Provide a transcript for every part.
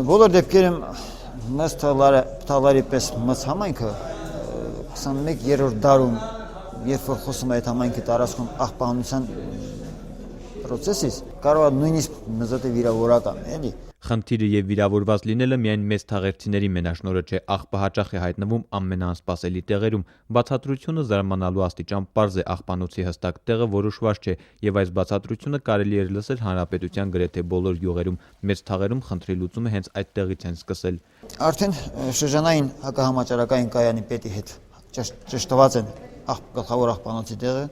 Բոլոր դեպքերում մեծ թաղարի պես մեծ համայնքը 21-րդ դարում, երբ որ խոսում է այդ համայնքի տարածքում աղբանության պրոցեսից, կարող է նույնիսկ մզոտի վիրավորական, էլի։ Խնդիրը եւ վիրավորված լինելը միայն մեծ թաղերցիների մենաշնորհը չէ, աղբը հաճախ է հայտնվում ամենաանսպասելի տեղերում։ Բացատրությունը զարմանալու աստիճան պարզ է, աղբանոցի հստակ տեղը որոշված չէ, եւ այս բացատրությունը կարելի էր լսել հանրապետության գրեթե բոլոր գյուղերում։ Մեծ թաղերում խնդրի լուծումը հենց այդտեղից են սկսել։ Արդեն շրջանային հակահամաճարակային կայանի պետի հետ ճշտված են գլխավոր աղբանոցի տեղը,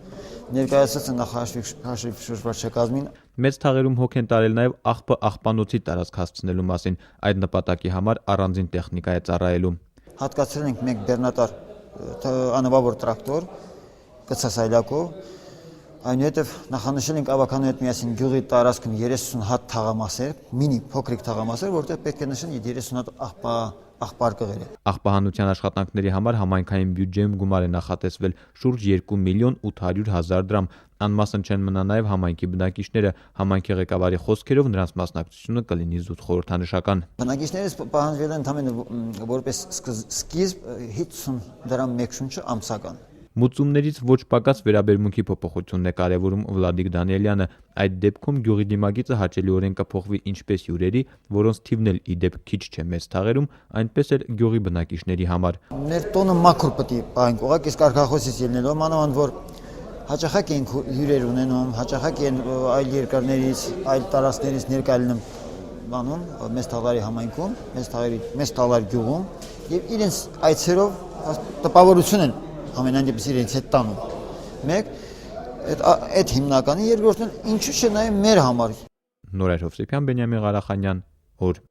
ներկայացած են նախահաշվի շրջվարչակազմին։ Մեծ թաղերում հոգ են տարել նաև աղբը աղբանոցի տարածք հասցնելու մասին, այդ նպատակի համար առանձին տեխնիկա է ծառայելու։ Հատկացրել ենք մեկ բեռնատար անավավոր տրակտոր կցասայլակով, այնուհետև նախանշել ենք ավականու հետ միասին գյուղի տարածքում 30 հատ թաղամասեր, մինի փոքրիկ թաղամասեր, որտեղ պետք է նշել 30 հատ աղբարկղեր։ Աղբահանության աշխատանքների համար համայնքային բյուջեում գումար է նախատեսվել շուրջ 2 միլիոն 800 հազար դրամ։ Անմասն չեն մնա նաև համայնքի բնակիչները։ Համայնքի ղեկավարի խոսքերով նրանց մասնակցությունը կլինի զուտ խորհրդանշական։ Բնակիչներից պահանջվել է ընդամենը որպես սկիզբ 50 դրամ մեկ շունչը ամսական։ Մուծումներից ոչ պակաս վերաբերմունքի փոփոխությունն է կարևորում Վլադիկ Դանիելյանը։ Այդ դեպքում գյուղի դիմագիծը հաճելիորեն կփոխվի ինչպես հյուրերի, որոնց թիվն էլ ի դեպ քիչ չէ մեծ թաղերում, այնպես էլ գյուղի բնակիչների համար։ Մեր տոնը մաքուր պետք է պահենք, ուղղակի կարգախոսից ելնելով, մանավանդ որ հաճախակ են հյուրեր ունենում, հաճախակ են այլ երկրներից, այլ տարածքներից ներկա լինում բանում, մեծ թաղարի համայնքում, մեծ թաղար գյուղում եւ իրենց այցերով տպավորություն են ամենայն դեպս իրենց հետ տանում։ Մեկ այդ հիմնականի, երկրորդն ինչու՞ չէ նաև մեր համար։ Նորայր Հովսեփյան, Բենյամին Ղարախանյան, օր